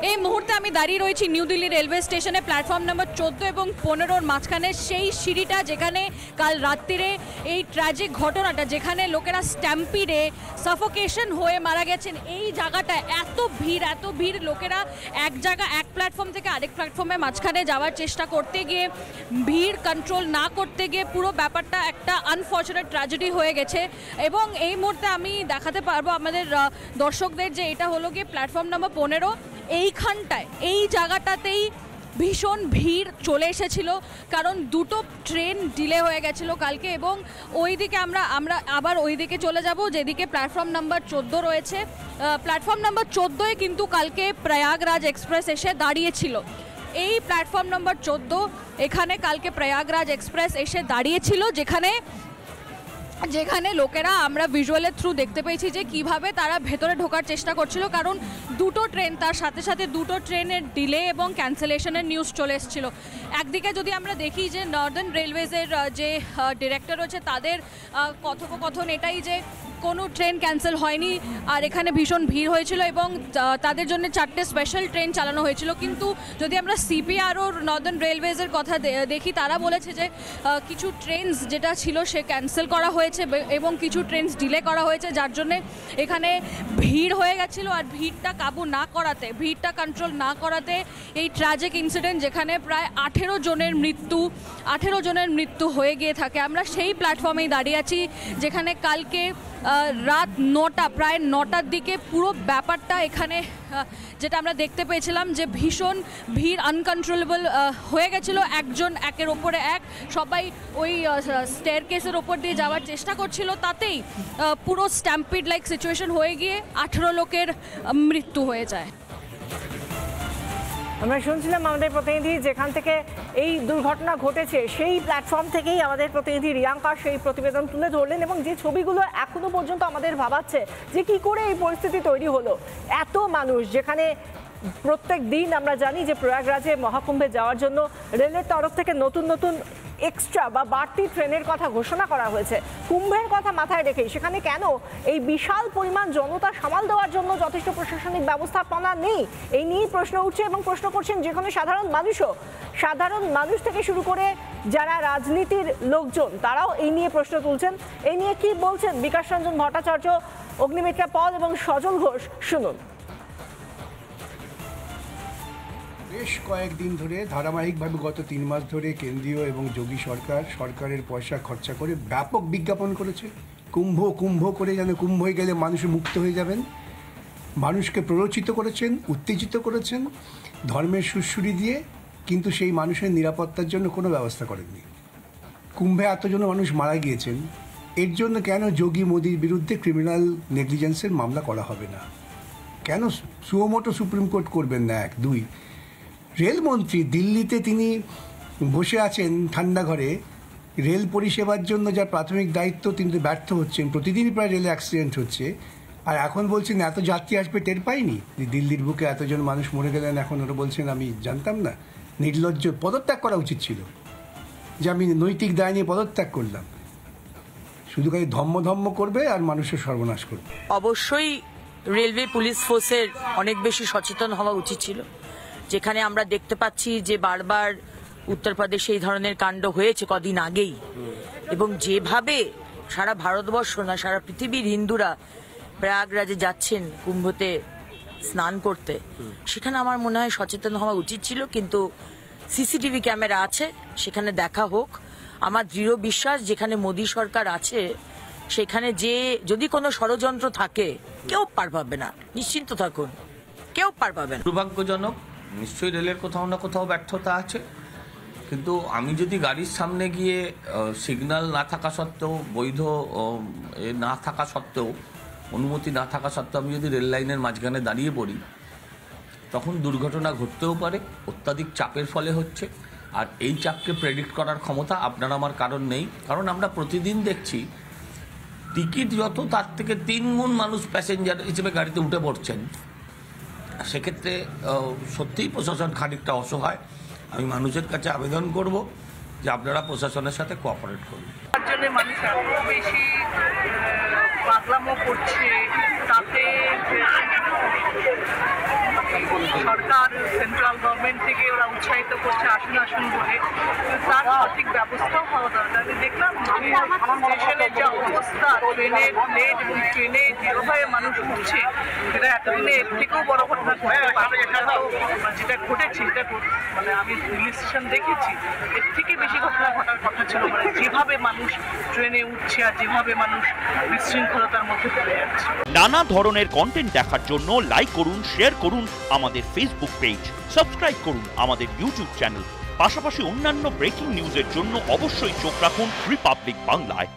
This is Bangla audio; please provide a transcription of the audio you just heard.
এই মুহূর্তে আমি দাঁড়িয়ে রয়েছি নিউ দিল্লি রেলওয়ে স্টেশনে প্ল্যাটফর্ম নম্বর 14 এবং 15 মাঝখানে, সেই সিঁড়িটা যেখানে কাল রাত্রিরে এই ট্র্যাজিক ঘটনাটা, যেখানে লোকেরা স্ট্যাম্পিডে সাফোকেশন হয়ে মারা গেছেন। এই জায়গাটা এত ভিড়, লোকেরা এক প্ল্যাটফর্ম থেকে আরেক প্ল্যাটফর্মে মাঝখানে যাওয়ার চেষ্টা করতে গিয়ে ভিড় কন্ট্রোল না করতে গিয়ে পুরো ব্যাপারটা একটা আনফর্চুনেট ট্র্যাজেডি হয়ে গেছে। এবং এই মুহূর্তে আমি দেখাতে পারবো আমাদের দর্শকদের যে এটা হলো গিয়ে প্ল্যাটফর্ম নম্বর 15। এইখানটায় এই জায়গাটাতেই ভীষণ ভিড় চলে এসেছিল, কারণ দুটো ট্রেন ডিলে হয়ে গেছিলো কালকে। এবং ওইদিকে আমরা আবার ওইদিকে চলে যাব যেদিকে প্ল্যাটফর্ম নাম্বার 14 রয়েছে। প্ল্যাটফর্ম নাম্বার 14-এ কিন্তু কালকে প্রয়াগরাজ এক্সপ্রেস এসে দাঁড়িয়েছিল। এই প্ল্যাটফর্ম নাম্বার 14 এখানে কালকে প্রয়াগরাজ এক্সপ্রেস এসে দাঁড়িয়েছিল, যেখানে লোকেরা আমরা ভিজুয়ালের থ্রু দেখতে পেয়েছি যে কিভাবে তারা ভেতরে ঢোকার চেষ্টা করছিল, কারণ দুটো ট্রেন, তার সাথে সাথে দুটো ট্রেনের ডিলে এবং ক্যান্সেলেশনের নিউজ চলে এসেছিল। একদিকে যদি আমরা দেখি যে নর্দার্ন রেলওয়েজের যে ডিরেক্টর রয়েছে তাদের কথোপকথন এটাই যে কোনো ট্রেন ক্যান্সেল হয়নি, আর এখানে ভীষণ ভিড় হয়েছিল এবং তাদের জন্য 4টে স্পেশাল ট্রেন চালানো হয়েছিল। কিন্তু যদি আমরা সিপিআরও নর্দার্ন রেলওয়েজের কথা দেখি, তারা বলেছে যে কিছু ট্রেনস যেটা ছিল সে ক্যান্সেল করা হয়েছে এবং কিছু ট্রেনস ডিলে করা হয়েছে, যার জন্যে এখানে ভিড় হয়ে গেছিলো। আর ভিড়টা কাবু না করাতে, ভিড়টা কন্ট্রোল না করাতে এই ট্র্যাজিক ইনসিডেন্ট, যেখানে প্রায় 18 জনের মৃত্যু হয়ে গিয়ে থাকে। আমরা সেই প্ল্যাটফর্মেই দাঁড়িয়ে আছি যেখানে কালকে রাত 9টা, প্রায় 9টার দিকে পুরো ব্যাপারটা এখানে যেটা আমরা দেখতে পেয়েছিলাম যে ভীষণ ভিড় আনকন্ট্রোলেবল হয়ে গেছিলো। একজন একের ওপরে এক, সবাই ওই স্টেয়ারকেসের ওপর দিয়ে যাওয়ার চেষ্টা করছিল, তাতেই পুরো স্ট্যাম্পিড লাইক সিচুয়েশন হয়ে গিয়ে 18 লোকের মৃত্যু হয়ে যায়। আমরা শুনছিলাম আমাদের প্রতিনিধি যেখান থেকে এই দুর্ঘটনা ঘটেছে সেই প্ল্যাটফর্ম থেকেই আমাদের প্রতিনিধি রিয়াঙ্কা সেই প্রতিবেদন তুলে ধরলেন, এবং যে ছবিগুলো এখনো পর্যন্ত আমাদের ভাবাচ্ছে যে কি করে এই পরিস্থিতি তৈরি হলো। এত মানুষ, যেখানে প্রত্যেক দিন আমরা জানি যে প্রয়াগরাজে মহাকুম্ভে যাওয়ার জন্য রেলের তরফ থেকে নতুন এক্সট্রা বা বাড়তি ট্রেনের কথা ঘোষণা করা হয়েছে। কুম্ভের কথা মাথায় রেখেই সেখানে কেন এই বিশাল পরিমাণ জনতা সামাল দেওয়ার জন্য যথেষ্ট প্রশাসনিক ব্যবস্থাপনা নেই, এই নিয়েই প্রশ্ন উঠছে। এবং প্রশ্ন করছেন যেখানে সাধারণ মানুষ থেকে শুরু করে যারা রাজনীতির লোকজন, তারাও এই নিয়ে প্রশ্ন তুলছেন। এই নিয়ে কি বলছেন বিকাশ রঞ্জন ভট্টাচার্য, অগ্নিমিত্রা পল এবং সজল ঘোষ, শুনুন। বেশ কয়েকদিন ধরে ধারাবাহিকভাবে গত 3 মাস ধরে কেন্দ্রীয় এবং যোগী সরকারের পয়সা খরচা করে ব্যাপক বিজ্ঞাপন করেছে, কুম্ভ করে যেন কুম্ভ হয়ে গেলে মানুষ মুক্ত হয়ে যাবেন। মানুষকে প্ররোচিত করেছেন, উত্তেজিত করেছেন ধর্মের সুরসুরি দিয়ে, কিন্তু সেই মানুষের নিরাপত্তার জন্য কোনো ব্যবস্থা করেননি। কুম্ভে এতজন মানুষ মারা গিয়েছেন, এর জন্য কেন যোগী মোদির বিরুদ্ধে ক্রিমিনাল নেগলিজেন্সের মামলা করা হবে না? কেন সুমোটো সুপ্রিম কোর্ট করবেন না? 1, 2 রেলমন্ত্রী দিল্লিতে তিনি বসে আছেন ঠান্ডা ঘরে, রেল পরিষেবার জন্য যার প্রাথমিক দায়িত্ব তিনি তো ব্যর্থ হচ্ছেন। প্রতিদিনই প্রায় রেলে অ্যাক্সিডেন্ট হচ্ছে, আর এখন বলছেন এত যাত্রী আসবে টের পাইনি, দিল্লির বুকে এতজন মানুষ মরে গেলেন, এখন ওরা বলছেন আমি জানতাম না। নির্লজ্জ, পদত্যাগ করা উচিত ছিল, যে আমি নৈতিক দায় নিয়ে পদত্যাগ করলাম। শুধু খালি ধম্ম করবে আর মানুষের সর্বনাশ করবে। অবশ্যই রেলওয়ে পুলিশ ফোর্সের অনেক বেশি সচেতন হওয়া উচিত ছিল, যেখানে আমরা দেখতে পাচ্ছি যে বারবার উত্তরপ্রদেশে এই ধরনের কাণ্ড হয়েছে কদিন আগেই, এবং যেভাবে সারা ভারতবর্ষ না সারা পৃথিবীর হিন্দুরা প্রয়াগরাজে যাচ্ছেন কুম্ভতে স্নান করতে, সেখানে আমার মনে হয় সচেতন হওয়া উচিত ছিল। কিন্তু সিসিটিভি ক্যামেরা আছে, সেখানে দেখা হোক। আমার দৃঢ় বিশ্বাস যেখানে মোদী সরকার আছে সেখানে যে যদি কোনো ষড়যন্ত্র থাকে কেউ পার পাবে না, নিশ্চিন্ত থাকুন, কেউ পার পাবে না। দুর্ভাগ্যজনক, নিশ্চয়ই রেলের কোথাও না কোথাও ব্যর্থতা আছে, কিন্তু আমি যদি গাড়ির সামনে গিয়ে সিগন্যাল না থাকা সত্ত্বেও, বৈধ না থাকা সত্ত্বেও, অনুমতি না থাকা সত্ত্বেও আমি যদি রেল লাইনের মাঝখানে দাঁড়িয়ে পড়ি, তখন দুর্ঘটনা ঘটতেও পারে। অত্যাধিক চাপের ফলে হচ্ছে, আর এই চাপকে প্রেডিক্ট করার ক্ষমতা আপনার আমার কারণ নেই। কারণ আমরা প্রতিদিন দেখছি টিকিট যত তার থেকে 3 গুণ মানুষ প্যাসেঞ্জার হিসেবে গাড়িতে উঠে পড়ছেন। সেক্ষেত্রে সত্যিই প্রশাসন খানিকটা অসহায়। আমি মানুষের কাছে আবেদন করব যে আপনারা প্রশাসনের সাথে কোঅপারেট করুন। তার জন্য মানুষ এত বেশি পাগলামো করছে, তাতে সরকার সেন্ট্রাল গভর্নমেন্ট থেকে ওরা উৎসাহিত করছে আসুন আসুন বলে, তার সঠিক ব্যবস্থাও হওয়া দরকার। আমি দেখলাম স্টেশনের যে অবস্থা, ট্রেনের প্লেট এবং ট্রেনে যেভাবে মানুষ উঠছে, সেটা এতদিনে এর থেকেও বড় ঘটনা ঘটতে পারে। যেটা ঘটেছে এটা মানে আমি রিলিজ স্টেশন দেখেছি, এর থেকে বেশি ঘটনা ঘটার কথা ছিল। মানে যেভাবে মানুষ ট্রেনে উঠছে আর যেভাবে মানুষ বিশৃঙ্খলতার মধ্যে পড়ে যাচ্ছে। নানা ধরনের কন্টেন্ট দেখার জন্য লাইক করুন, শেয়ার করুন আমাদের ফেসবুক পেজ, সাবস্ক্রাইব করুন আমাদের ইউটিউব চ্যানেল। পাশাপাশি অন্যান্য ব্রেকিং নিউজের জন্য অবশ্যই চোখ রাখুন রিপাবলিক বাংলায়।